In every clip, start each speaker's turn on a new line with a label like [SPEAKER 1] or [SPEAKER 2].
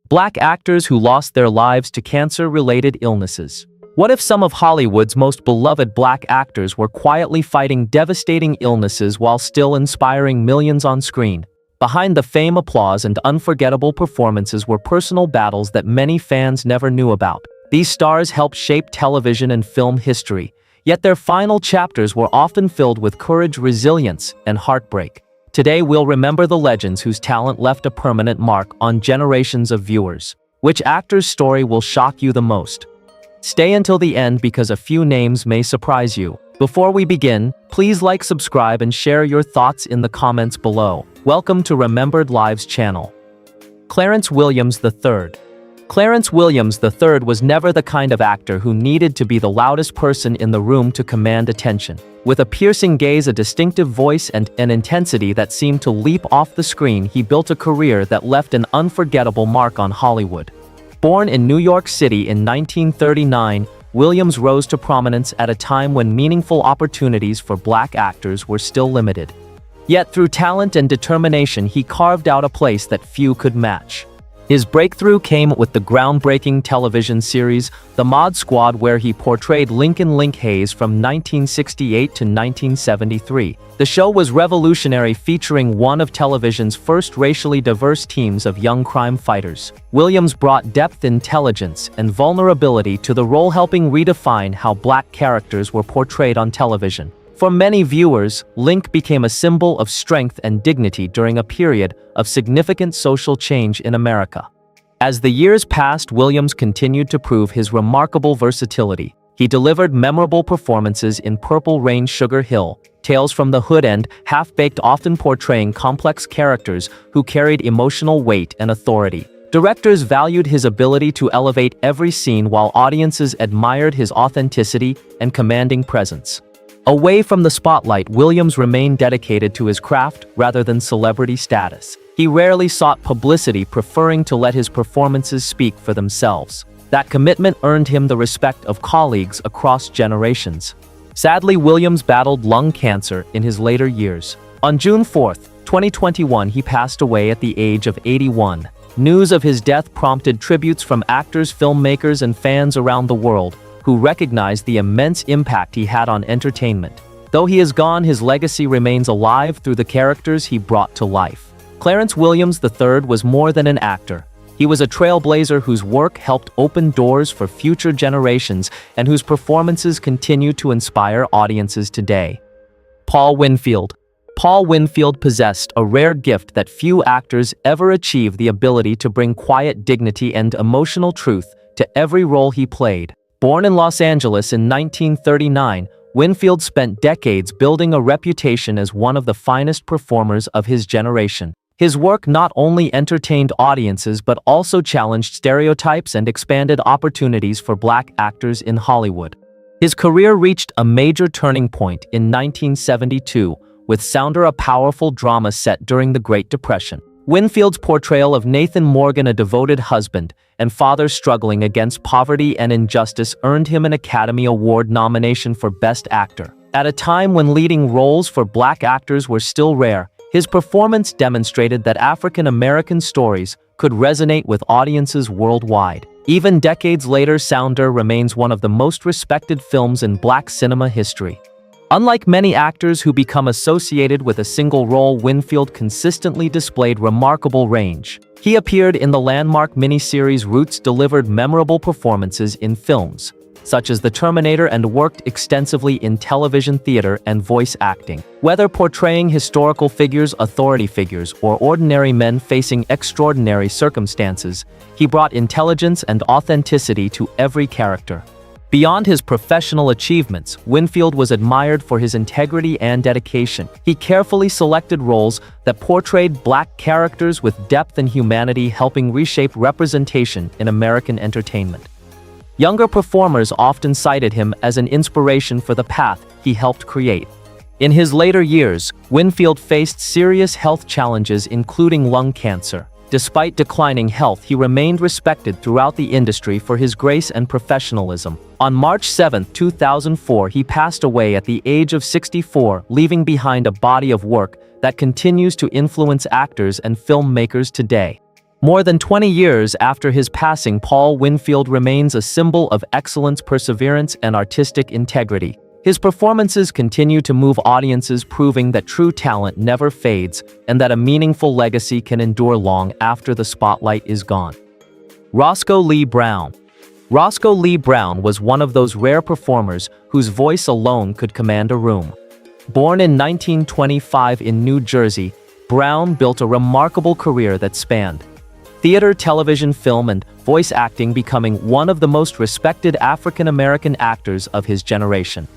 [SPEAKER 1] Black actors who lost their lives to cancer-related illnesses. What if some of Hollywood's most beloved black actors were quietly fighting devastating illnesses while still inspiring millions on screen? Behind the fame, applause, and unforgettable performances were personal battles that many fans never knew about. These stars helped shape television and film history, yet their final chapters were often filled with courage, resilience, and heartbreak. Today we'll remember the legends whose talent left a permanent mark on generations of viewers. Which actor's story will shock you the most? Stay until the end because a few names may surprise you. Before we begin, please like, subscribe, and share your thoughts in the comments below. Welcome to Remembered Lives channel. Clarence Williams III. Clarence Williams III was never the kind of actor who needed to be the loudest person in the room to command attention. With a piercing gaze, a distinctive voice, and an intensity that seemed to leap off the screen, he built a career that left an unforgettable mark on Hollywood. Born in New York City in 1939, Williams rose to prominence at a time when meaningful opportunities for black actors were still limited. Yet through talent and determination, he carved out a place that few could match. His breakthrough came with the groundbreaking television series The Mod Squad, where he portrayed Lincoln "Link" Hayes from 1968 to 1973. The show was revolutionary, featuring one of television's first racially diverse teams of young crime fighters. Williams brought depth, intelligence, and vulnerability to the role, helping redefine how black characters were portrayed on television. For many viewers, Link became a symbol of strength and dignity during a period of significant social change in America. As the years passed, Williams continued to prove his remarkable versatility. He delivered memorable performances in Purple Rain, Sugar Hill, Tales from the Hood, and Half-Baked, often portraying complex characters who carried emotional weight and authority. Directors valued his ability to elevate every scene, while audiences admired his authenticity and commanding presence. Away from the spotlight, Williams remained dedicated to his craft rather than celebrity status. He rarely sought publicity, preferring to let his performances speak for themselves. That commitment earned him the respect of colleagues across generations. Sadly, Williams battled lung cancer in his later years. On June 4, 2021, he passed away at the age of 81. News of his death prompted tributes from actors, filmmakers, and fans around the world, who recognized the immense impact he had on entertainment. Though he is gone, his legacy remains alive through the characters he brought to life. Clarence Williams III was more than an actor. He was a trailblazer whose work helped open doors for future generations and whose performances continue to inspire audiences today. Paul Winfield. Paul Winfield possessed a rare gift that few actors ever achieve: the ability to bring quiet dignity and emotional truth to every role he played. Born in Los Angeles in 1939, Winfield spent decades building a reputation as one of the finest performers of his generation. His work not only entertained audiences but also challenged stereotypes and expanded opportunities for black actors in Hollywood. His career reached a major turning point in 1972 with Sounder, a powerful drama set during the Great Depression. Winfield's portrayal of Nathan Morgan, a devoted husband and father struggling against poverty and injustice, earned him an Academy Award nomination for Best Actor. At a time when leading roles for black actors were still rare, his performance demonstrated that African American stories could resonate with audiences worldwide. Even decades later, Sounder remains one of the most respected films in black cinema history. Unlike many actors who become associated with a single role, Winfield consistently displayed remarkable range. He appeared in the landmark miniseries Roots, delivered memorable performances in films such as The Terminator, and worked extensively in television, theater, and voice acting. Whether portraying historical figures, authority figures, or ordinary men facing extraordinary circumstances, he brought intelligence and authenticity to every character. Beyond his professional achievements, Winfield was admired for his integrity and dedication. He carefully selected roles that portrayed black characters with depth and humanity, helping reshape representation in American entertainment. Younger performers often cited him as an inspiration for the path he helped create. In his later years, Winfield faced serious health challenges, including lung cancer. Despite declining health, he remained respected throughout the industry for his grace and professionalism. On March 7, 2004, he passed away at the age of 64, leaving behind a body of work that continues to influence actors and filmmakers today. More than 20 years after his passing, Paul Winfield remains a symbol of excellence, perseverance, and artistic integrity. His performances continue to move audiences, proving that true talent never fades and that a meaningful legacy can endure long after the spotlight is gone. Roscoe Lee Browne. Roscoe Lee Browne was one of those rare performers whose voice alone could command a room. Born in 1925 in New Jersey, Browne built a remarkable career that spanned theater, television, film, and voice acting, becoming one of the most respected African-American actors of his generation.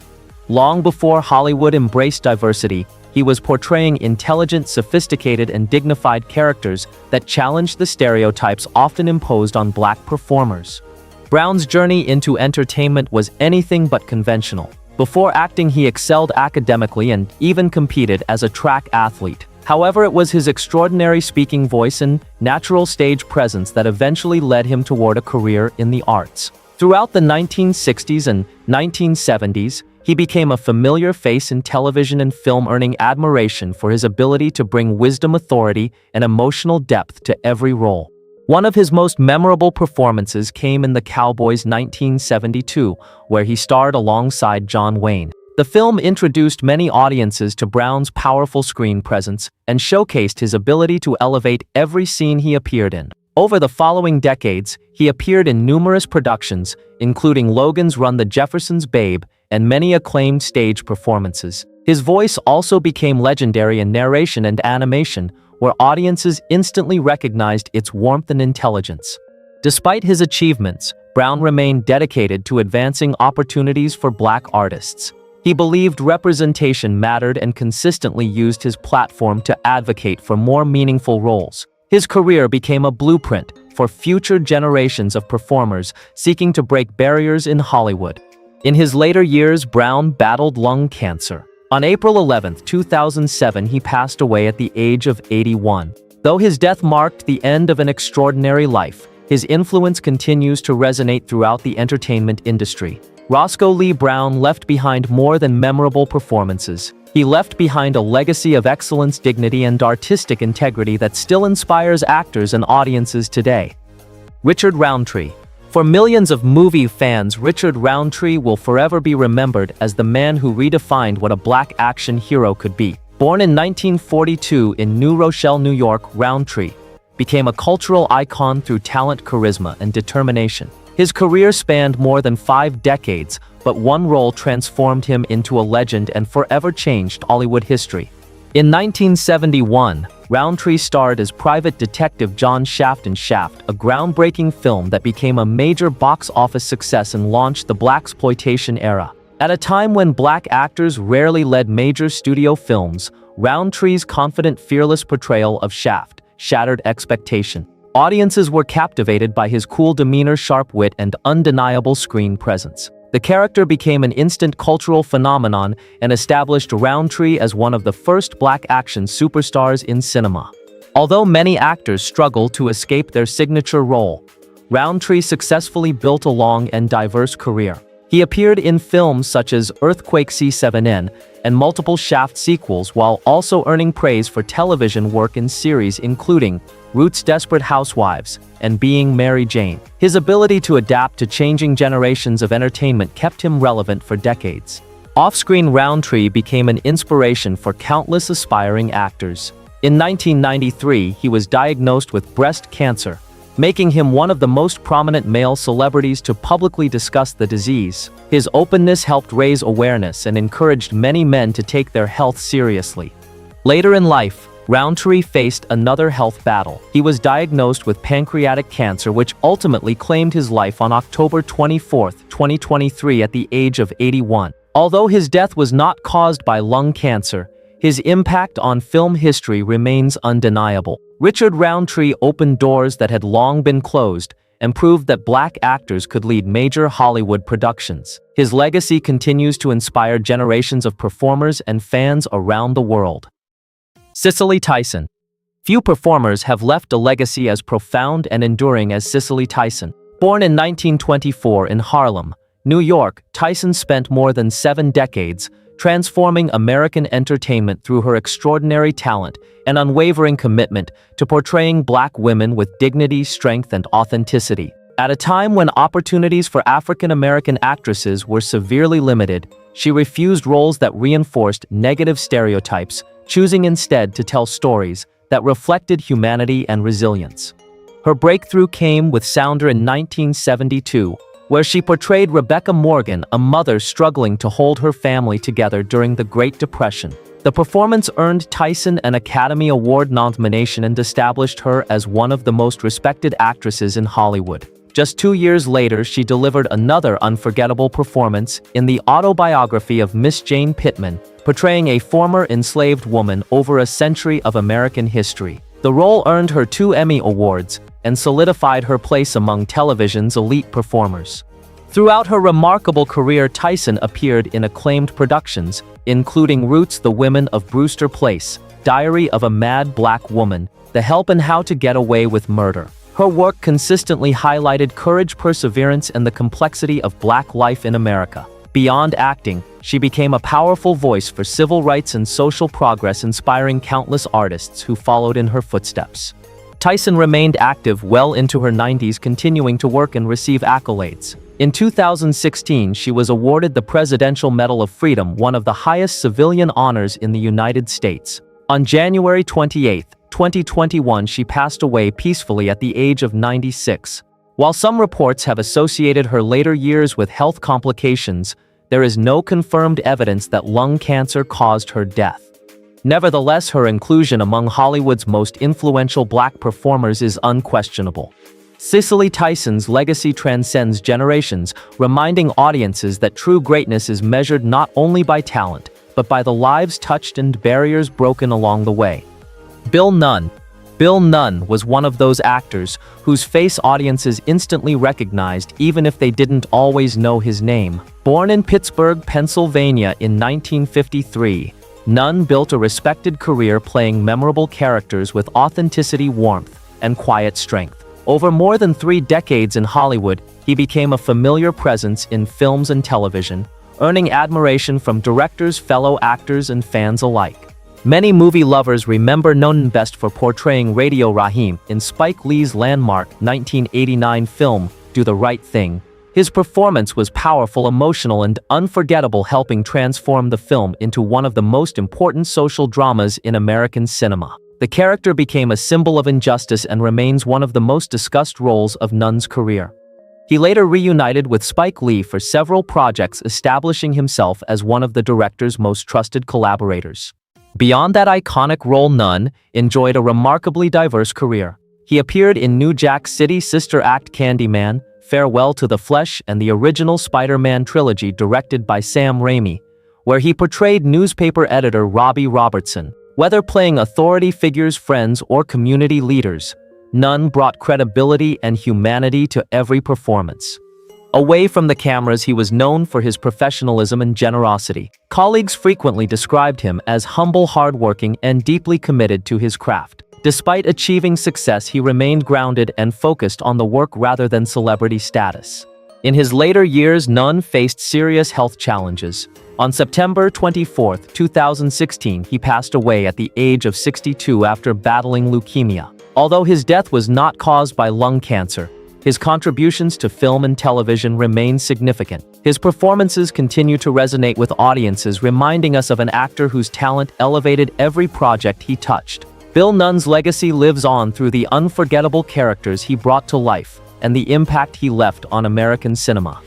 [SPEAKER 1] Long before Hollywood embraced diversity, he was portraying intelligent, sophisticated, and dignified characters that challenged the stereotypes often imposed on Black performers. Browne's journey into entertainment was anything but conventional. Before acting, he excelled academically and even competed as a track athlete. However, it was his extraordinary speaking voice and natural stage presence that eventually led him toward a career in the arts. Throughout the 1960s and 1970s, he became a familiar face in television and film, earning admiration for his ability to bring wisdom, authority, and emotional depth to every role. One of his most memorable performances came in The Cowboys 1972, where he starred alongside John Wayne. The film introduced many audiences to Browne's powerful screen presence and showcased his ability to elevate every scene he appeared in. Over the following decades, he appeared in numerous productions, including Logan's Run, The Jeffersons' Babe, and many acclaimed stage performances. His voice also became legendary in narration and animation, where audiences instantly recognized its warmth and intelligence. Despite his achievements, Browne remained dedicated to advancing opportunities for Black artists. He believed representation mattered and consistently used his platform to advocate for more meaningful roles. His career became a blueprint for future generations of performers seeking to break barriers in Hollywood. In his later years, Browne battled lung cancer. On April 11, 2007, he passed away at the age of 81. Though his death marked the end of an extraordinary life, his influence continues to resonate throughout the entertainment industry. Roscoe Lee Browne left behind more than memorable performances. He left behind a legacy of excellence, dignity, and artistic integrity that still inspires actors and audiences today. Richard Roundtree. For millions of movie fans, Richard Roundtree will forever be remembered as the man who redefined what a Black action hero could be. Born in 1942 in New Rochelle, New York, Roundtree became a cultural icon through talent, charisma, and determination. His career spanned more than 5 decades, but one role transformed him into a legend and forever changed Hollywood history. In 1971, Roundtree starred as Private Detective John Shaft in Shaft, a groundbreaking film that became a major box office success and launched the blaxploitation era. At a time when Black actors rarely led major studio films, Roundtree's confident, fearless portrayal of Shaft shattered expectation. Audiences were captivated by his cool demeanor, sharp wit, and undeniable screen presence. The character became an instant cultural phenomenon and established Roundtree as one of the first Black action superstars in cinema. Although many actors struggle to escape their signature role, Roundtree successfully built a long and diverse career. He appeared in films such as Earthquake C7N and multiple Shaft sequels, while also earning praise for television work in series including Roots, Desperate Housewives, and Being Mary Jane. His ability to adapt to changing generations of entertainment kept him relevant for decades. Off-screen, Roundtree became an inspiration for countless aspiring actors. In 1993, he was diagnosed with breast cancer, making him one of the most prominent male celebrities to publicly discuss the disease. His openness helped raise awareness and encouraged many men to take their health seriously. Later in life, Roundtree faced another health battle. He was diagnosed with pancreatic cancer, which ultimately claimed his life on October 24, 2023 at the age of 81. Although his death was not caused by lung cancer, his impact on film history remains undeniable. Richard Roundtree opened doors that had long been closed and proved that Black actors could lead major Hollywood productions. His legacy continues to inspire generations of performers and fans around the world. Cicely Tyson. Few performers have left a legacy as profound and enduring as Cicely Tyson. Born in 1924 in Harlem, New York, Tyson spent more than 7 decades transforming American entertainment through her extraordinary talent and unwavering commitment to portraying Black women with dignity, strength, and authenticity. At a time when opportunities for African American actresses were severely limited, she refused roles that reinforced negative stereotypes, choosing instead to tell stories that reflected humanity and resilience. Her breakthrough came with Sounder in 1972, where she portrayed Rebecca Morgan, a mother struggling to hold her family together during the Great Depression. The performance earned Tyson an Academy Award nomination and established her as one of the most respected actresses in Hollywood. Just 2 years later, she delivered another unforgettable performance in the autobiography of Miss Jane Pittman, portraying a former enslaved woman over a century of American history. The role earned her 2 Emmy Awards and solidified her place among television's elite performers. Throughout her remarkable career, Tyson appeared in acclaimed productions, including Roots, The Women of Brewster Place, Diary of a Mad Black Woman, The Help, and How to Get Away with Murder. Her work consistently highlighted courage, perseverance, and the complexity of Black life in America. Beyond acting, she became a powerful voice for civil rights and social progress, inspiring countless artists who followed in her footsteps. Tyson remained active well into her 90s, continuing to work and receive accolades. In 2016, she was awarded the Presidential Medal of Freedom, one of the highest civilian honors in the United States. On January 28, 2021, she passed away peacefully at the age of 96. While some reports have associated her later years with health complications, there is no confirmed evidence that lung cancer caused her death. Nevertheless, her inclusion among Hollywood's most influential Black performers is unquestionable. Cicely Tyson's legacy transcends generations, reminding audiences that true greatness is measured not only by talent, but by the lives touched and barriers broken along the way. Bill Nunn. Bill Nunn was one of those actors whose face audiences instantly recognized even if they didn't always know his name. Born in Pittsburgh, Pennsylvania in 1953, Nunn built a respected career playing memorable characters with authenticity, warmth, and quiet strength. Over more than 3 decades in Hollywood, he became a familiar presence in films and television, earning admiration from directors, fellow actors, and fans alike. Many movie lovers remember Nunn best for portraying Radio Raheem in Spike Lee's landmark 1989 film, Do the Right Thing. His performance was powerful, emotional, and unforgettable, helping transform the film into one of the most important social dramas in American cinema. The character became a symbol of injustice and remains one of the most discussed roles of Nunn's career. He later reunited with Spike Lee for several projects, establishing himself as one of the director's most trusted collaborators. Beyond that iconic role, Nunn enjoyed a remarkably diverse career. He appeared in New Jack City, Sister Act, Candyman, Farewell to the Flesh, and the original Spider-Man trilogy directed by Sam Raimi, where he portrayed newspaper editor Robbie Robertson. Whether playing authority figures, friends, or community leaders, Nunn brought credibility and humanity to every performance. Away from the cameras, he was known for his professionalism and generosity. Colleagues frequently described him as humble, hardworking, and deeply committed to his craft. Despite achieving success, he remained grounded and focused on the work rather than celebrity status. In his later years, Nunn faced serious health challenges. On September 24, 2016, he passed away at the age of 62 after battling leukemia. Although his death was not caused by lung cancer, his contributions to film and television remain significant. His performances continue to resonate with audiences, reminding us of an actor whose talent elevated every project he touched. Bill Nunn's legacy lives on through the unforgettable characters he brought to life and the impact he left on American cinema.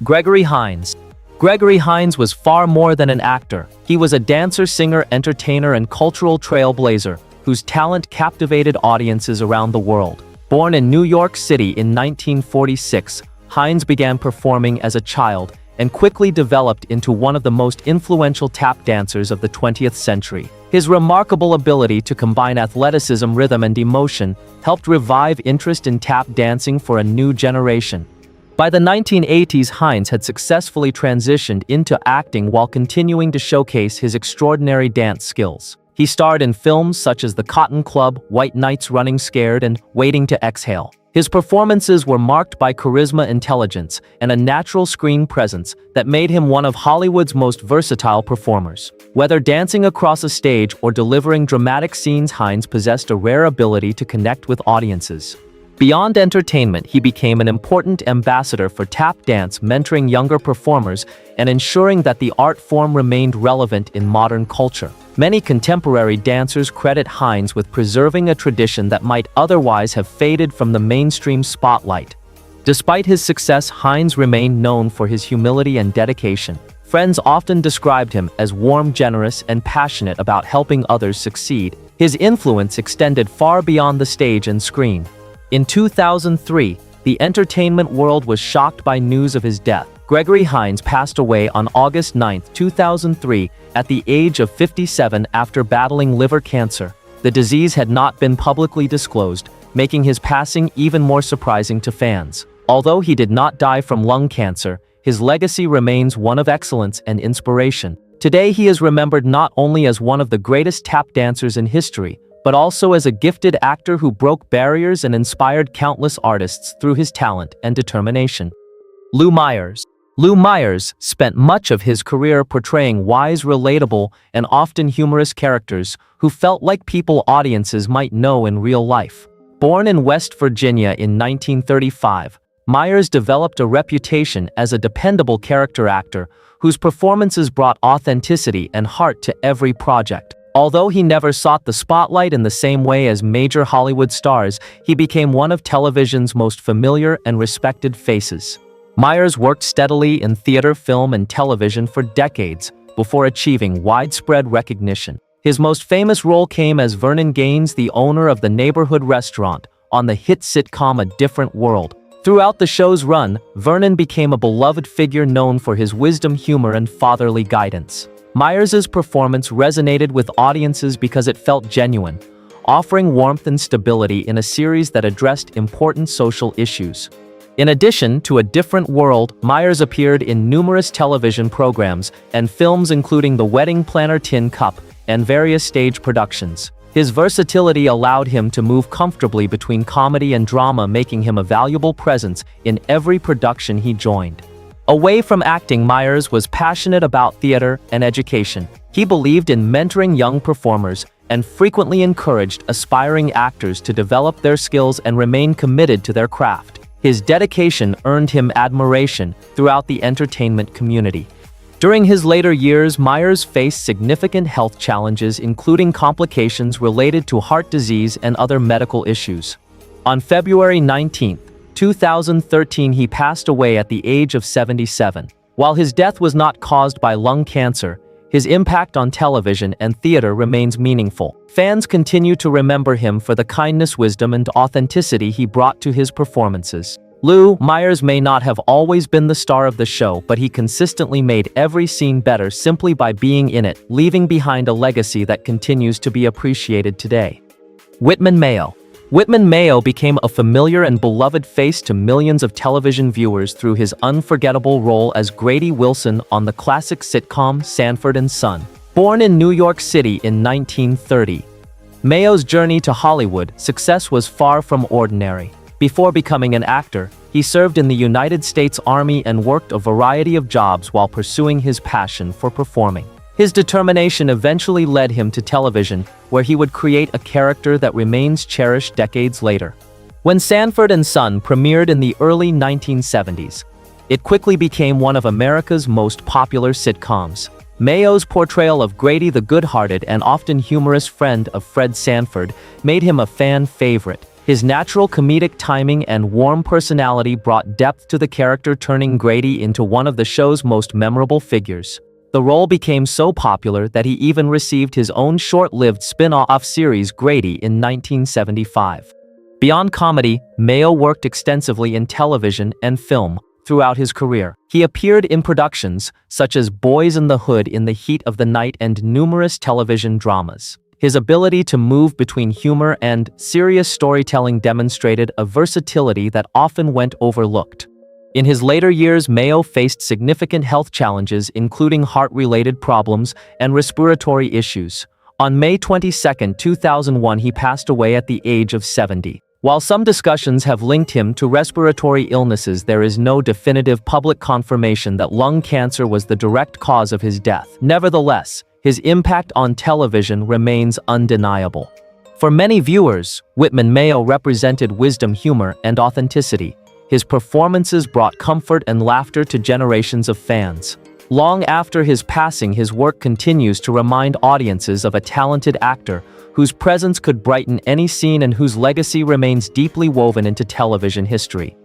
[SPEAKER 1] Gregory Hines. Gregory Hines was far more than an actor. He was a dancer, singer, entertainer, and cultural trailblazer whose talent captivated audiences around the world. Born in New York City in 1946, Hines began performing as a child and quickly developed into one of the most influential tap dancers of the 20th century. His remarkable ability to combine athleticism, rhythm, and emotion helped revive interest in tap dancing for a new generation. By the 1980s, Hines had successfully transitioned into acting while continuing to showcase his extraordinary dance skills. He starred in films such as The Cotton Club, White Nights, Running Scared, and Waiting to Exhale. His performances were marked by charisma, intelligence, and a natural screen presence that made him one of Hollywood's most versatile performers. Whether dancing across a stage or delivering dramatic scenes, Hines possessed a rare ability to connect with audiences. Beyond entertainment, he became an important ambassador for tap dance, mentoring younger performers and ensuring that the art form remained relevant in modern culture. Many contemporary dancers credit Hines with preserving a tradition that might otherwise have faded from the mainstream spotlight. Despite his success, Hines remained known for his humility and dedication. Friends often described him as warm, generous, and passionate about helping others succeed. His influence extended far beyond the stage and screen. In 2003, the entertainment world was shocked by news of his death. Gregory Hines passed away on August 9, 2003, at the age of 57 after battling liver cancer. The disease had not been publicly disclosed, making his passing even more surprising to fans. Although he did not die from lung cancer, his legacy remains one of excellence and inspiration. Today he is remembered not only as one of the greatest tap dancers in history, but also as a gifted actor who broke barriers and inspired countless artists through his talent and determination. Lou Myers. Lou Myers spent much of his career portraying wise, relatable, and often humorous characters who felt like people audiences might know in real life. Born in West Virginia in 1935, Myers developed a reputation as a dependable character actor whose performances brought authenticity and heart to every project. Although he never sought the spotlight in the same way as major Hollywood stars, he became one of television's most familiar and respected faces. Myers worked steadily in theater, film, and television for decades before achieving widespread recognition. His most famous role came as Vernon Gaines, the owner of the neighborhood restaurant, on the hit sitcom A Different World. Throughout the show's run, Vernon became a beloved figure known for his wisdom, humor, and fatherly guidance. Myers's performance resonated with audiences because it felt genuine, offering warmth and stability in a series that addressed important social issues. In addition to A Different World, Myers appeared in numerous television programs and films including The Wedding Planner, Tin Cup, and various stage productions. His versatility allowed him to move comfortably between comedy and drama, making him a valuable presence in every production he joined. Away from acting, Myers was passionate about theater and education. He believed in mentoring young performers and frequently encouraged aspiring actors to develop their skills and remain committed to their craft. His dedication earned him admiration throughout the entertainment community. During his later years, Myers faced significant health challenges, including complications related to heart disease and other medical issues. On February 19, 2013, he passed away at the age of 77. While his death was not caused by lung cancer, his impact on television and theater remains meaningful. Fans continue to remember him for the kindness, wisdom, and authenticity he brought to his performances. Lou Myers may not have always been the star of the show, but he consistently made every scene better simply by being in it, leaving behind a legacy that continues to be appreciated today. Whitman Mayo. Whitman Mayo became a familiar and beloved face to millions of television viewers through his unforgettable role as Grady Wilson on the classic sitcom Sanford & Son. Born in New York City in 1930, Mayo's journey to Hollywood success was far from ordinary. Before becoming an actor, he served in the United States Army and worked a variety of jobs while pursuing his passion for performing. His determination eventually led him to television, where he would create a character that remains cherished decades later. When Sanford & Son premiered in the early 1970s, it quickly became one of America's most popular sitcoms. Mayo's portrayal of Grady, the good-hearted and often humorous friend of Fred Sanford, made him a fan favorite. His natural comedic timing and warm personality brought depth to the character, turning Grady into one of the show's most memorable figures. The role became so popular that he even received his own short-lived spin-off series, Grady, in 1975. Beyond comedy, Mayo worked extensively in television and film throughout his career. He appeared in productions such as Boys in the Hood, In the Heat of the Night, and numerous television dramas. His ability to move between humor and serious storytelling demonstrated a versatility that often went overlooked. In his later years, Mayo faced significant health challenges, including heart-related problems and respiratory issues. On May 22, 2001, he passed away at the age of 70. While some discussions have linked him to respiratory illnesses, there is no definitive public confirmation that lung cancer was the direct cause of his death. Nevertheless, his impact on television remains undeniable. For many viewers, Whitman Mayo represented wisdom, humor, and authenticity. His performances brought comfort and laughter to generations of fans. Long after his passing, his work continues to remind audiences of a talented actor whose presence could brighten any scene and whose legacy remains deeply woven into television history.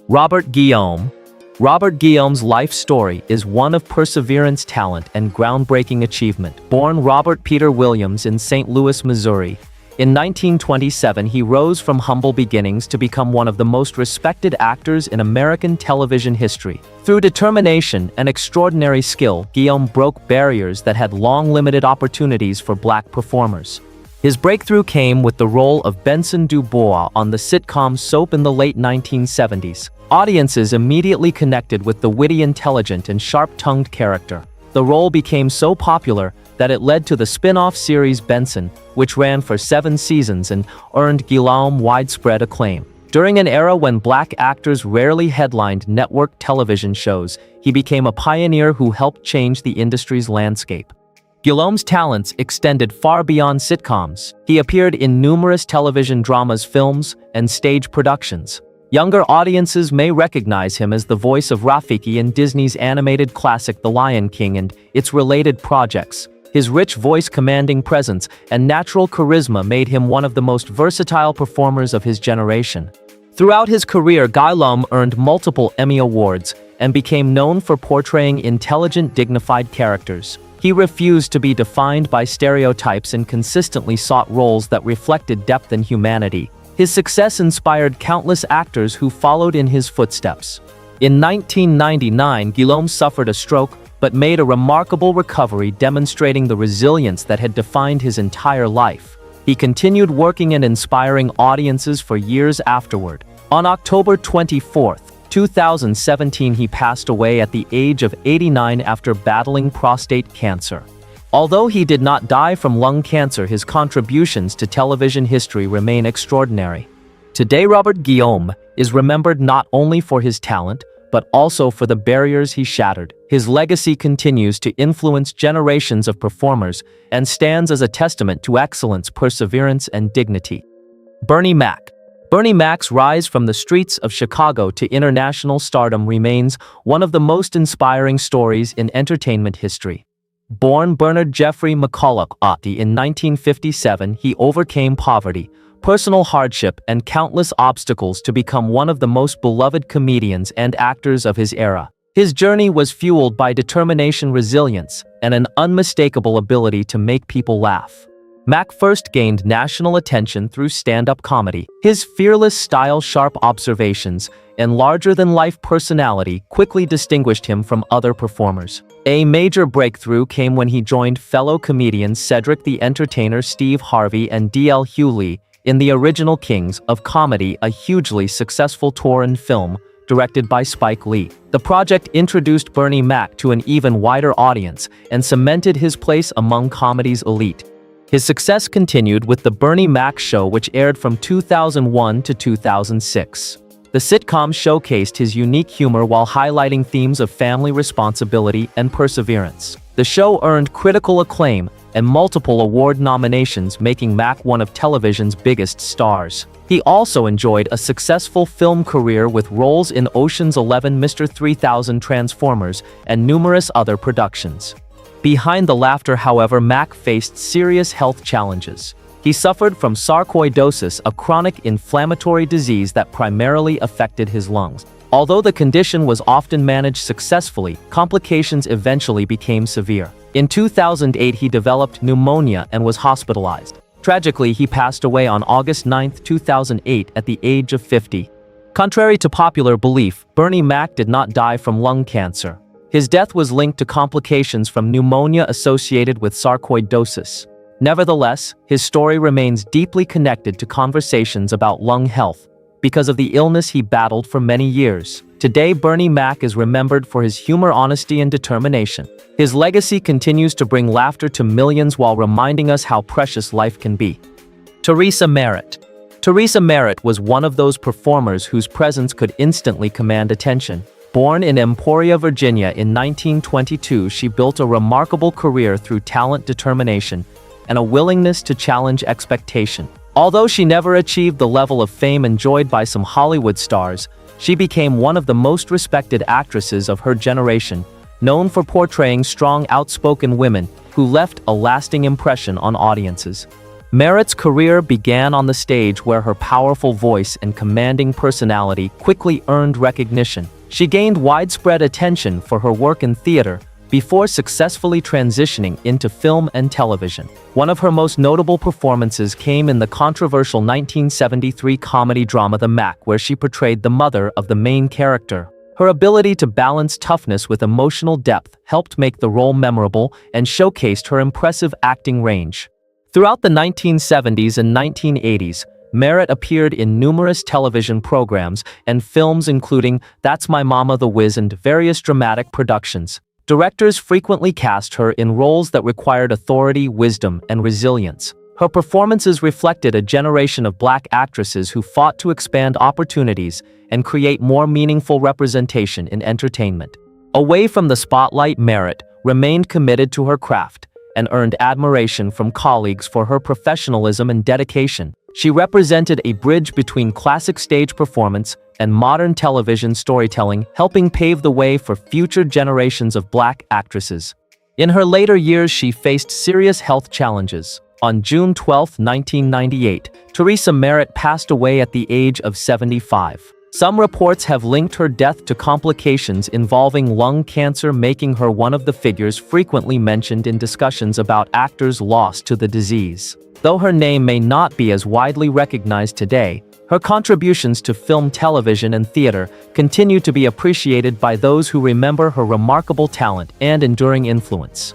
[SPEAKER 1] Robert Guillaume. Robert Guillaume's life story is one of perseverance, talent, and groundbreaking achievement. Born Robert Peter Williams in St. Louis, Missouri, in 1927, he rose from humble beginnings to become one of the most respected actors in American television history. Through determination and extraordinary skill, Guillaume broke barriers that had long limited opportunities for black performers. His breakthrough came with the role of Benson Dubois on the sitcom Soap in the late 1970s. Audiences immediately connected with the witty, intelligent, and sharp-tongued character. The role became so popular that it led to the spin-off series Benson, which ran for 7 seasons and earned Guillaume widespread acclaim. During an era when black actors rarely headlined network television shows, he became a pioneer who helped change the industry's landscape. Guillaume's talents extended far beyond sitcoms. He appeared in numerous television dramas, films, and stage productions. Younger audiences may recognize him as the voice of Rafiki in Disney's animated classic The Lion King and its related projects. His rich voice, commanding presence, and natural charisma made him one of the most versatile performers of his generation. Throughout his career, Guillaume earned multiple Emmy Awards and became known for portraying intelligent, dignified characters. He refused to be defined by stereotypes and consistently sought roles that reflected depth and humanity. His success inspired countless actors who followed in his footsteps. In 1999, Guillaume suffered a stroke, but made a remarkable recovery, demonstrating the resilience that had defined his entire life. He continued working and inspiring audiences for years afterward. On October 24, 2017, he passed away at the age of 89 after battling prostate cancer. Although he did not die from lung cancer, his contributions to television history remain extraordinary. Today, Robert Guillaume is remembered not only for his talent, but also for the barriers he shattered. His legacy continues to influence generations of performers and stands as a testament to excellence, perseverance, and dignity. Bernie Mac. Bernie Mac's rise from the streets of Chicago to international stardom remains one of the most inspiring stories in entertainment history. Born Bernard Jeffrey McCulloch in 1957, he overcame poverty, personal hardship, and countless obstacles to become one of the most beloved comedians and actors of his era. His journey was fueled by determination, resilience, and an unmistakable ability to make people laugh. Mac first gained national attention through stand-up comedy. His fearless style, sharp observations, and larger-than-life personality quickly distinguished him from other performers. A major breakthrough came when he joined fellow comedians Cedric the Entertainer, Steve Harvey, and D.L. Hughley in the original Kings of Comedy, a hugely successful tour and film directed by Spike Lee. The project introduced Bernie Mac to an even wider audience and cemented his place among comedy's elite. His success continued with The Bernie Mac Show, which aired from 2001 to 2006. The sitcom showcased his unique humor while highlighting themes of family responsibility and perseverance. The show earned critical acclaim and multiple award nominations, making Mac one of television's biggest stars. He also enjoyed a successful film career with roles in Ocean's 11, Mr. 3000, Transformers, and numerous other productions. Behind the laughter, however, Mac faced serious health challenges. He suffered from sarcoidosis, a chronic inflammatory disease that primarily affected his lungs. Although the condition was often managed successfully, complications eventually became severe. In 2008, he developed pneumonia and was hospitalized. Tragically, he passed away on August 9, 2008, at the age of 50. Contrary to popular belief, Bernie Mac did not die from lung cancer. His death was linked to complications from pneumonia associated with sarcoidosis. Nevertheless, his story remains deeply connected to conversations about lung health because of the illness he battled for many years. Today, Bernie Mac is remembered for his humor, honesty, and determination. His legacy continues to bring laughter to millions while reminding us how precious life can be. Teresa Merritt. Teresa Merritt was one of those performers whose presence could instantly command attention. Born in Emporia, Virginia in 1922, she built a remarkable career through talent, determination, and a willingness to challenge expectation. Although she never achieved the level of fame enjoyed by some Hollywood stars, she became one of the most respected actresses of her generation, known for portraying strong, outspoken women who left a lasting impression on audiences. Merritt's career began on the stage, where her powerful voice and commanding personality quickly earned recognition. She gained widespread attention for her work in theater before successfully transitioning into film and television. One of her most notable performances came in the controversial 1973 comedy drama The Mac, where she portrayed the mother of the main character. Her ability to balance toughness with emotional depth helped make the role memorable and showcased her impressive acting range. Throughout the 1970s and 1980s, Merritt appeared in numerous television programs and films, including That's My Mama, The Wiz, and various dramatic productions. Directors frequently cast her in roles that required authority, wisdom, and resilience. Her performances reflected a generation of Black actresses who fought to expand opportunities and create more meaningful representation in entertainment. Away from the spotlight, Merritt remained committed to her craft and earned admiration from colleagues for her professionalism and dedication. She represented a bridge between classic stage performance and modern television storytelling, helping pave the way for future generations of Black actresses. In her later years, she faced serious health challenges. On June 12, 1998, Teresa Merritt passed away at the age of 75. Some reports have linked her death to complications involving lung cancer, making her one of the figures frequently mentioned in discussions about actors lost to the disease. Though her name may not be as widely recognized today, her contributions to film, television, and theater continue to be appreciated by those who remember her remarkable talent and enduring influence.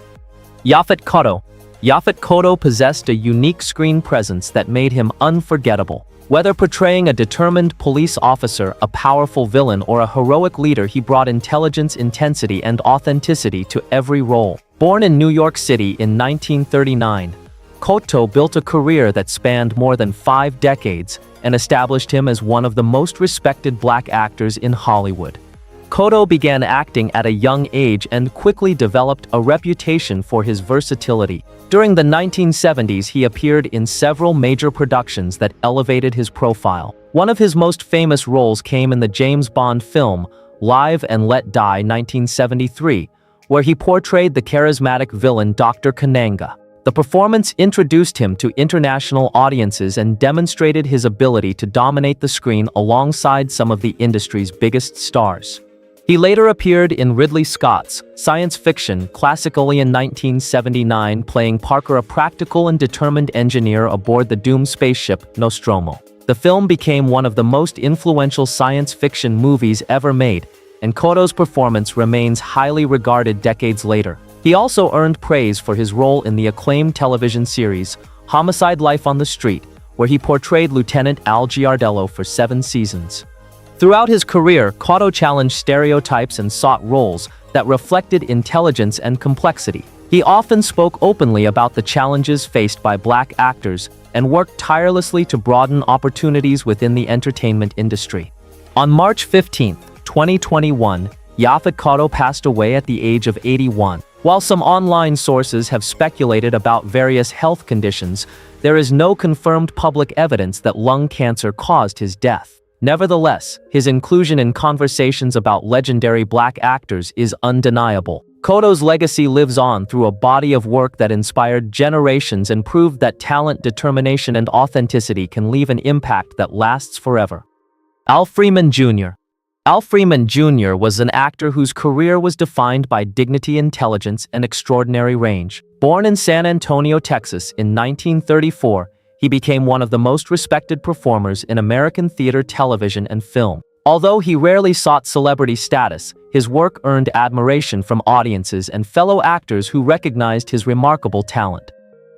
[SPEAKER 1] Yaphet Kotto. Yaphet Kotto possessed a unique screen presence that made him unforgettable. Whether portraying a determined police officer, a powerful villain, or a heroic leader, he brought intelligence, intensity, and authenticity to every role. Born in New York City in 1939, Kotto built a career that spanned more than 5 decades and established him as one of the most respected Black actors in Hollywood. Kotto began acting at a young age and quickly developed a reputation for his versatility. During the 1970s, he appeared in several major productions that elevated his profile. One of his most famous roles came in the James Bond film Live and Let Die 1973, where he portrayed the charismatic villain Dr. Kananga. The performance introduced him to international audiences and demonstrated his ability to dominate the screen alongside some of the industry's biggest stars. He later appeared in Ridley Scott's science fiction Tragically in 1979, playing Parker, a practical and determined engineer aboard the doomed spaceship Nostromo. The film became one of the most influential science fiction movies ever made, and Kotto's performance remains highly regarded decades later. He also earned praise for his role in the acclaimed television series Homicide: Life on the Street, where he portrayed Lieutenant Al Giardello for 7 seasons. Throughout his career, Kotto challenged stereotypes and sought roles that reflected intelligence and complexity. He often spoke openly about the challenges faced by Black actors and worked tirelessly to broaden opportunities within the entertainment industry. On March 15, 2021, Yaphet Kotto passed away at the age of 81. While some online sources have speculated about various health conditions, there is no confirmed public evidence that lung cancer caused his death. Nevertheless, his inclusion in conversations about legendary Black actors is undeniable. Kotto's legacy lives on through a body of work that inspired generations and proved that talent, determination, and authenticity can leave an impact that lasts forever. Al Freeman Jr. Al Freeman Jr. was an actor whose career was defined by dignity, intelligence, and extraordinary range. Born in San Antonio, Texas in 1934, he became one of the most respected performers in American theater, television, and film. Although he rarely sought celebrity status, his work earned admiration from audiences and fellow actors who recognized his remarkable talent.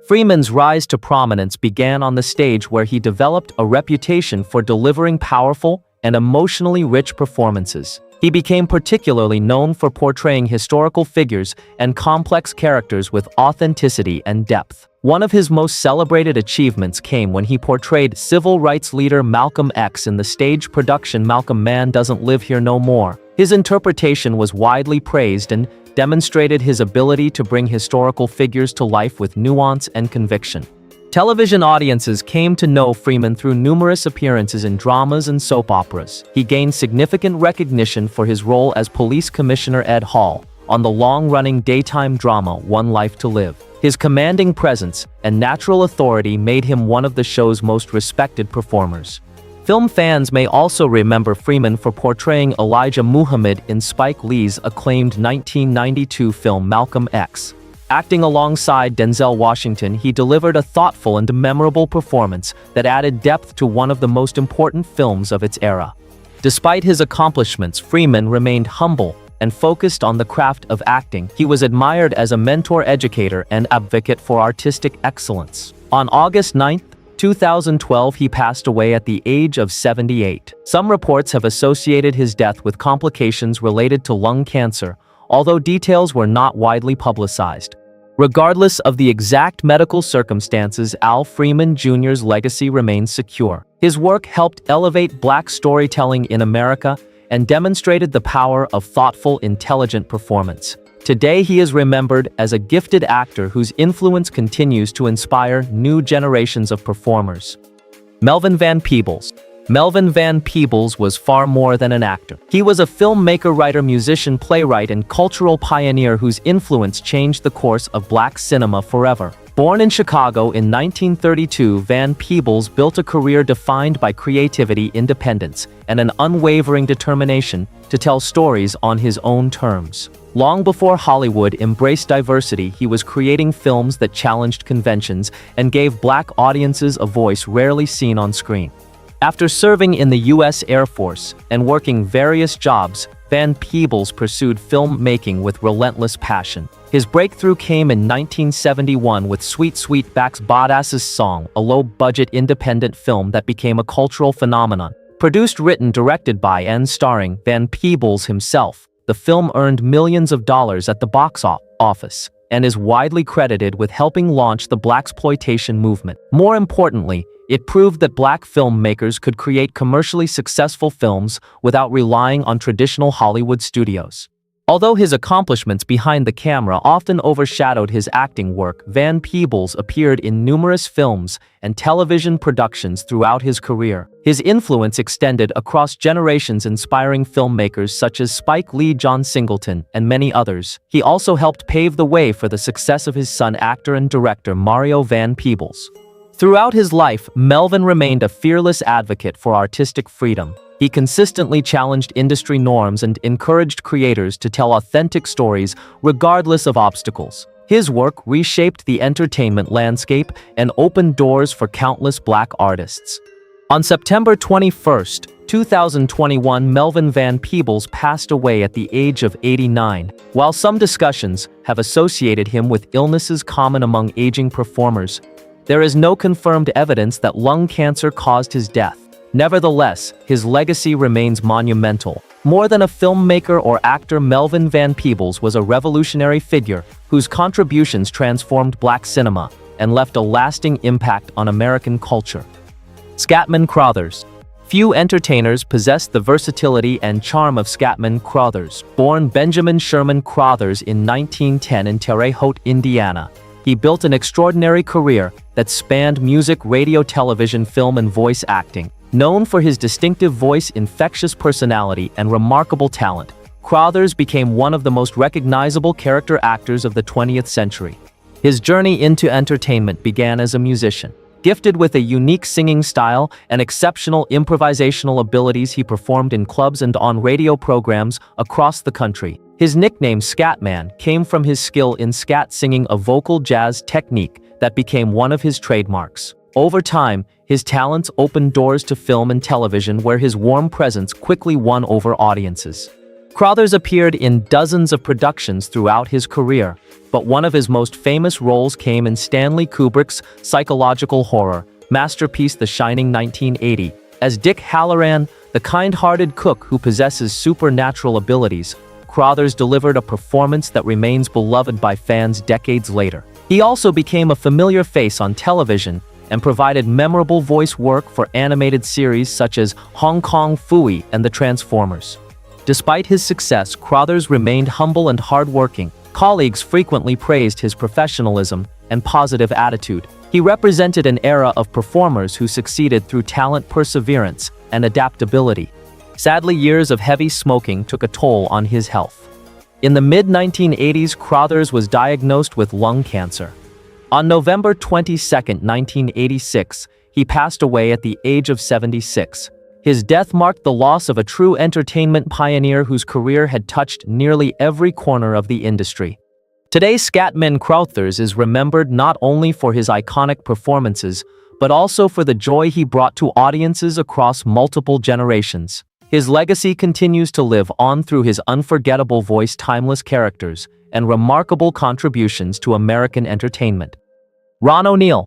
[SPEAKER 1] Freeman's rise to prominence began on the stage, where he developed a reputation for delivering powerful and emotionally rich performances. He became particularly known for portraying historical figures and complex characters with authenticity and depth. One of his most celebrated achievements came when he portrayed civil rights leader Malcolm X in the stage production Malcolm Man Doesn't Live Here No More. His interpretation was widely praised and demonstrated his ability to bring historical figures to life with nuance and conviction. Television audiences came to know Freeman through numerous appearances in dramas and soap operas. He gained significant recognition for his role as Police Commissioner Ed Hall on the long-running daytime drama One Life to Live. His commanding presence and natural authority made him one of the show's most respected performers. Film fans may also remember Freeman for portraying Elijah Muhammad in Spike Lee's acclaimed 1992 film Malcolm X. Acting alongside Denzel Washington, he delivered a thoughtful and memorable performance that added depth to one of the most important films of its era. Despite his accomplishments, Freeman remained humble and focused on the craft of acting. He was admired as a mentor, educator, and advocate for artistic excellence. On August 9, 2012, he passed away at the age of 78. Some reports have associated his death with complications related to lung cancer, although details were not widely publicized. Regardless of the exact medical circumstances, Al Freeman Jr.'s legacy remains secure. His work helped elevate Black storytelling in America and demonstrated the power of thoughtful, intelligent performance. Today, he is remembered as a gifted actor whose influence continues to inspire new generations of performers. Melvin Van Peebles. Melvin Van Peebles was far more than an actor. He was a filmmaker, writer, musician, playwright, and cultural pioneer whose influence changed the course of Black cinema forever. Born in Chicago in 1932, Van Peebles built a career defined by creativity, independence, and an unwavering determination to tell stories on his own terms. Long before Hollywood embraced diversity, he was creating films that challenged conventions and gave Black audiences a voice rarely seen on screen. After serving in the U.S. Air Force and working various jobs, Van Peebles pursued filmmaking with relentless passion. His breakthrough came in 1971 with Sweet Sweetback's Badasses Song, a low-budget independent film that became a cultural phenomenon. Produced, written, directed by, and starring Van Peebles himself, the film earned millions of dollars at the box office and is widely credited with helping launch the Blaxploitation movement. More importantly, it proved that Black filmmakers could create commercially successful films without relying on traditional Hollywood studios. Although his accomplishments behind the camera often overshadowed his acting work, Van Peebles appeared in numerous films and television productions throughout his career. His influence extended across generations, inspiring filmmakers such as Spike Lee, John Singleton, and many others. He also helped pave the way for the success of his son, actor and director Mario Van Peebles. Throughout his life, Melvin remained a fearless advocate for artistic freedom. He consistently challenged industry norms and encouraged creators to tell authentic stories regardless of obstacles. His work reshaped the entertainment landscape and opened doors for countless Black artists. On September 21, 2021, Melvin Van Peebles passed away at the age of 89. While some discussions have associated him with illnesses common among aging performers, there is no confirmed evidence that lung cancer caused his death. Nevertheless, his legacy remains monumental. More than a filmmaker or actor, Melvin Van Peebles was a revolutionary figure whose contributions transformed Black cinema and left a lasting impact on American culture. Scatman Crothers. Few entertainers possessed the versatility and charm of Scatman Crothers. Born Benjamin Sherman Crothers in 1910 in Terre Haute, Indiana, he built an extraordinary career that spanned music, radio, television, film, and voice acting. Known for his distinctive voice, infectious personality, and remarkable talent, Crothers became one of the most recognizable character actors of the 20th century. His journey into entertainment began as a musician. Gifted with a unique singing style and exceptional improvisational abilities, he performed in clubs and on radio programs across the country. His nickname Scatman came from his skill in scat singing, a vocal jazz technique that became one of his trademarks. Over time, his talents opened doors to film and television, where his warm presence quickly won over audiences. Crothers appeared in dozens of productions throughout his career, but one of his most famous roles came in Stanley Kubrick's psychological horror masterpiece The Shining 1980. As Dick Halloran, the kind-hearted cook who possesses supernatural abilities, Crothers delivered a performance that remains beloved by fans decades later. He also became a familiar face on television and provided memorable voice work for animated series such as Hong Kong Phooey and The Transformers. Despite his success, Crothers remained humble and hardworking. Colleagues frequently praised his professionalism and positive attitude. He represented an era of performers who succeeded through talent, perseverance, and adaptability. Sadly, years of heavy smoking took a toll on his health. In the mid-1980s, Crothers was diagnosed with lung cancer. On November 22, 1986, he passed away at the age of 76. His death marked the loss of a true entertainment pioneer whose career had touched nearly every corner of the industry. Today, Scatman Crothers is remembered not only for his iconic performances, but also for the joy he brought to audiences across multiple generations. His legacy continues to live on through his unforgettable voice, timeless characters, and remarkable contributions to American entertainment. Ron O'Neal.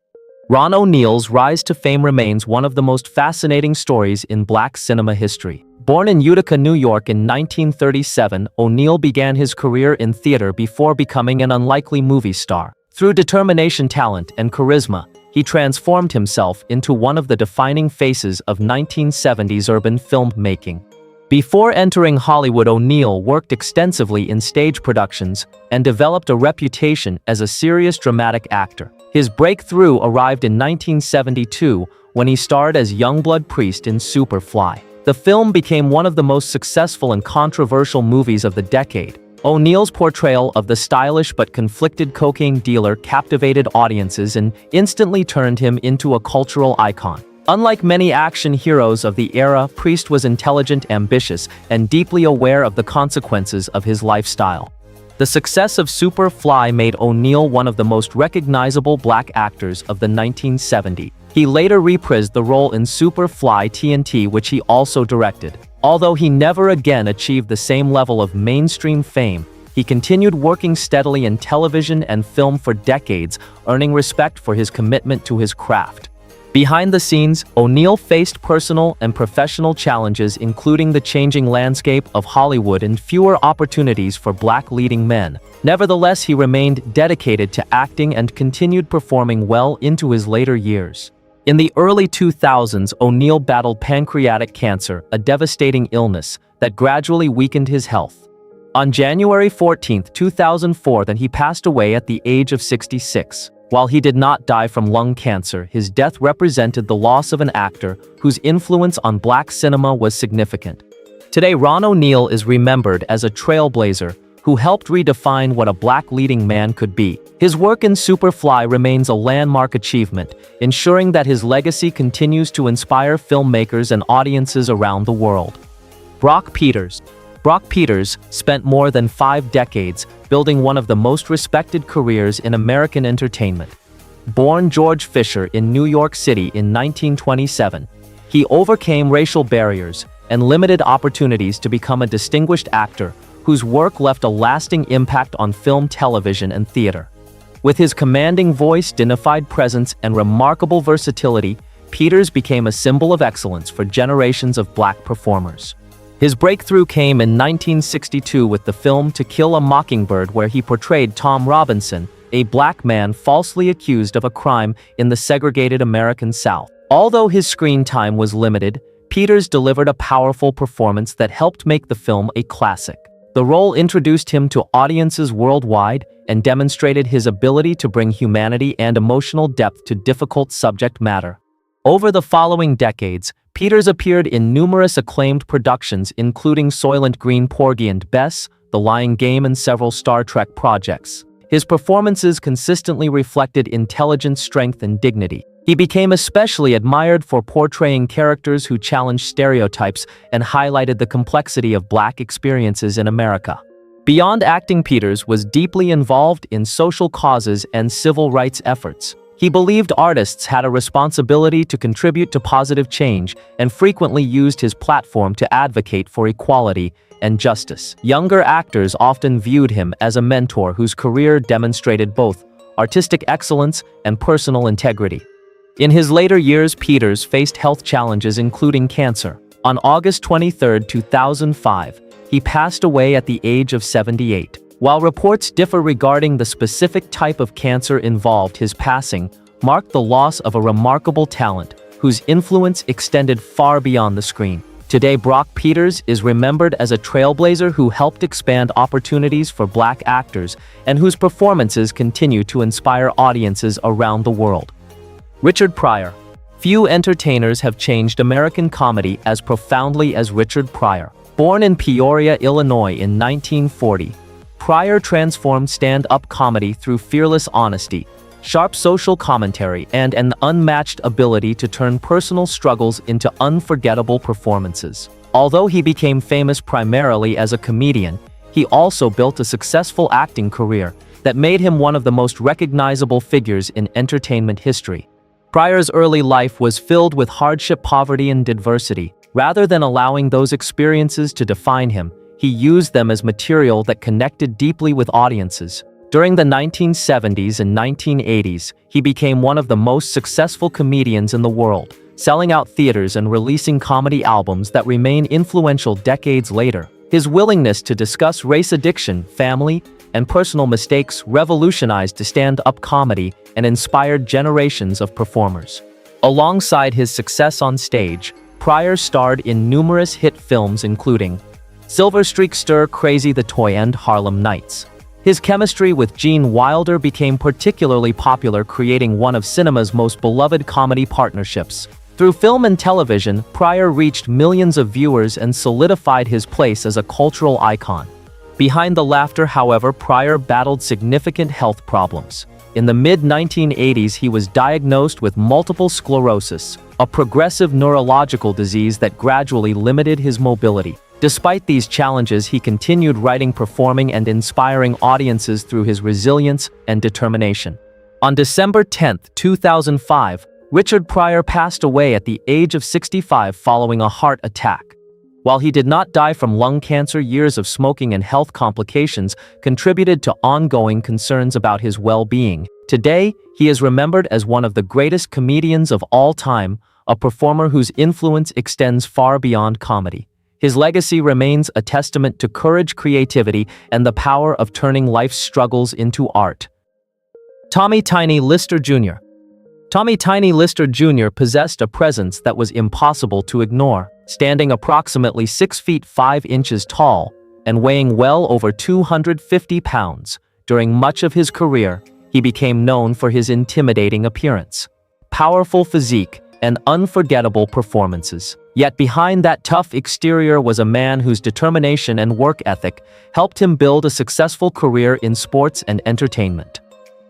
[SPEAKER 1] Ron O'Neal's rise to fame remains one of the most fascinating stories in Black cinema history. Born in Utica, New York in 1937, O'Neal began his career in theater before becoming an unlikely movie star. Through determination, talent, and charisma, he transformed himself into one of the defining faces of 1970s urban filmmaking. Before entering Hollywood, O'Neal worked extensively in stage productions and developed a reputation as a serious dramatic actor. His breakthrough arrived in 1972 when he starred as Youngblood Priest in Superfly. The film became one of the most successful and controversial movies of the decade. O'Neal's portrayal of the stylish but conflicted cocaine dealer captivated audiences and instantly turned him into a cultural icon. Unlike many action heroes of the era, Priest was intelligent, ambitious, and deeply aware of the consequences of his lifestyle. The success of Superfly made O'Neal one of the most recognizable black actors of the 1970s. He later reprised the role in Superfly TNT, which he also directed. Although he never again achieved the same level of mainstream fame, he continued working steadily in television and film for decades, earning respect for his commitment to his craft. Behind the scenes, O'Neal faced personal and professional challenges, including the changing landscape of Hollywood and fewer opportunities for black leading men. Nevertheless, he remained dedicated to acting and continued performing well into his later years. In the early 2000s, O'Neal battled pancreatic cancer, a devastating illness that gradually weakened his health. On January 14, 2004, he passed away at the age of 66. While he did not die from lung cancer, his death represented the loss of an actor whose influence on black cinema was significant. Today, Ron O'Neal is remembered as a trailblazer who helped redefine what a black leading man could be. His work in Superfly remains a landmark achievement, ensuring that his legacy continues to inspire filmmakers and audiences around the world. Brock Peters. Brock Peters spent more than 5 decades building one of the most respected careers in American entertainment. Born George Fisher in New York City in 1927, he overcame racial barriers and limited opportunities to become a distinguished actor whose work left a lasting impact on film, television, and theater. With his commanding voice, dignified presence, and remarkable versatility, Peters became a symbol of excellence for generations of black performers. His breakthrough came in 1962 with the film To Kill a Mockingbird, where he portrayed Tom Robinson, a black man falsely accused of a crime in the segregated American South. Although his screen time was limited, Peters delivered a powerful performance that helped make the film a classic. The role introduced him to audiences worldwide and demonstrated his ability to bring humanity and emotional depth to difficult subject matter. Over the following decades, Peters appeared in numerous acclaimed productions, including Soylent Green, Porgy and Bess, The Lying Game, and several Star Trek projects. His performances consistently reflected intelligence, strength, and dignity. He became especially admired for portraying characters who challenged stereotypes and highlighted the complexity of black experiences in America. Beyond acting, Peters was deeply involved in social causes and civil rights efforts. He believed artists had a responsibility to contribute to positive change and frequently used his platform to advocate for equality and justice. Younger actors often viewed him as a mentor whose career demonstrated both artistic excellence and personal integrity. In his later years, Peters faced health challenges, including cancer. On August 23, 2005, he passed away at the age of 78. While reports differ regarding the specific type of cancer involved, his passing marked the loss of a remarkable talent whose influence extended far beyond the screen. Today, Brock Peters is remembered as a trailblazer who helped expand opportunities for Black actors and whose performances continue to inspire audiences around the world. Richard Pryor. Few entertainers have changed American comedy as profoundly as Richard Pryor. Born in Peoria, Illinois in 1940, Pryor transformed stand-up comedy through fearless honesty, sharp social commentary, and an unmatched ability to turn personal struggles into unforgettable performances. Although he became famous primarily as a comedian, he also built a successful acting career that made him one of the most recognizable figures in entertainment history. Pryor's early life was filled with hardship, poverty, and adversity. Rather than allowing those experiences to define him, he used them as material that connected deeply with audiences. During the 1970s and 1980s, he became one of the most successful comedians in the world, selling out theaters and releasing comedy albums that remain influential decades later. His willingness to discuss race, addiction, family, and personal mistakes revolutionized stand-up comedy and inspired generations of performers. Alongside his success on stage, Pryor starred in numerous hit films including Silver Streak, Stir Crazy, The Toy, and Harlem Nights. His chemistry with Gene Wilder became particularly popular, creating one of cinema's most beloved comedy partnerships. Through film and television, Pryor reached millions of viewers and solidified his place as a cultural icon. Behind the laughter, however, Pryor battled significant health problems. In the mid-1980s, he was diagnosed with multiple sclerosis, a progressive neurological disease that gradually limited his mobility. Despite these challenges, he continued writing, performing, and inspiring audiences through his resilience and determination. On December 10, 2005, Richard Pryor passed away at the age of 65 following a heart attack. While he did not die from lung cancer, years of smoking and health complications contributed to ongoing concerns about his well-being. Today, he is remembered as one of the greatest comedians of all time, a performer whose influence extends far beyond comedy. His legacy remains a testament to courage, creativity, and the power of turning life's struggles into art. Tommy "Tiny" Lister Jr. Tommy "Tiny" Lister Jr. possessed a presence that was impossible to ignore. Standing approximately 6 feet 5 inches tall and weighing well over 250 pounds, during much of his career, he became known for his intimidating appearance, powerful physique, and unforgettable performances. Yet behind that tough exterior was a man whose determination and work ethic helped him build a successful career in sports and entertainment.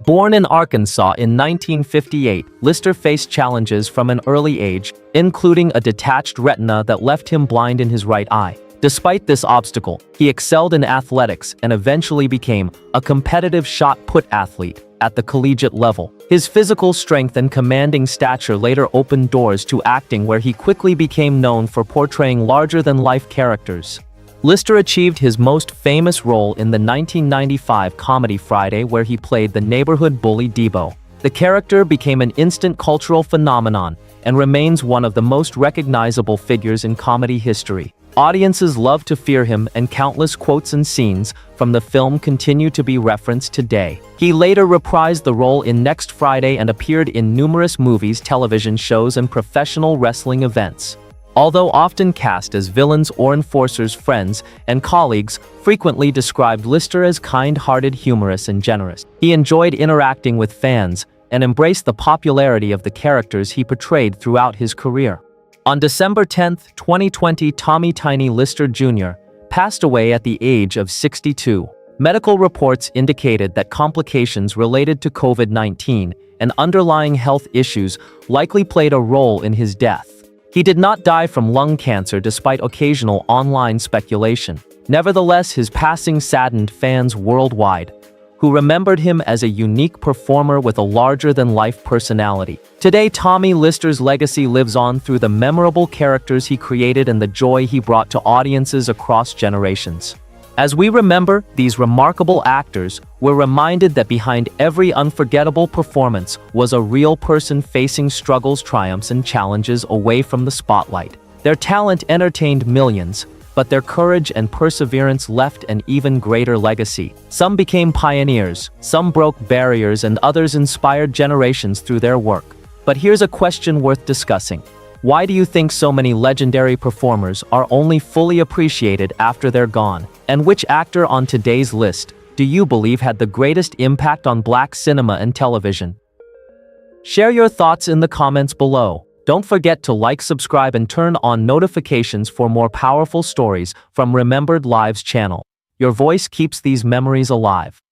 [SPEAKER 1] Born in Arkansas in 1958, Lister faced challenges from an early age, including a detached retina that left him blind in his right eye. Despite this obstacle, he excelled in athletics and eventually became a competitive shot put athlete at the collegiate level. His physical strength and commanding stature later opened doors to acting, where he quickly became known for portraying larger-than-life characters. Lister achieved his most famous role in the 1995 comedy Friday, where he played the neighborhood bully Debo. The character became an instant cultural phenomenon and remains one of the most recognizable figures in comedy history. Audiences love to fear him, and countless quotes and scenes from the film continue to be referenced today. He later reprised the role in Next Friday and appeared in numerous movies, television shows, and professional wrestling events. Although often cast as villains or enforcers, friends and colleagues frequently described Lister as kind-hearted, humorous, and generous. He enjoyed interacting with fans and embraced the popularity of the characters he portrayed throughout his career. On December 10, 2020, Tommy "Tiny" Lister Jr. passed away at the age of 62. Medical reports indicated that complications related to COVID-19 and underlying health issues likely played a role in his death. He did not die from lung cancer despite occasional online speculation. Nevertheless, his passing saddened fans worldwide, who remembered him as a unique performer with a larger-than-life personality. Today, Tommy Lister's legacy lives on through the memorable characters he created and the joy he brought to audiences across generations. As we remember these remarkable actors, we're reminded that behind every unforgettable performance was a real person facing struggles, triumphs, and challenges away from the spotlight. Their talent entertained millions, but their courage and perseverance left an even greater legacy. Some became pioneers, some broke barriers, and others inspired generations through their work. But here's a question worth discussing. Why do you think so many legendary performers are only fully appreciated after they're gone? And which actor on today's list do you believe had the greatest impact on Black cinema and television? Share your thoughts in the comments below. Don't forget to like, subscribe, and turn on notifications for more powerful stories from Remembered Lives channel. Your voice keeps these memories alive.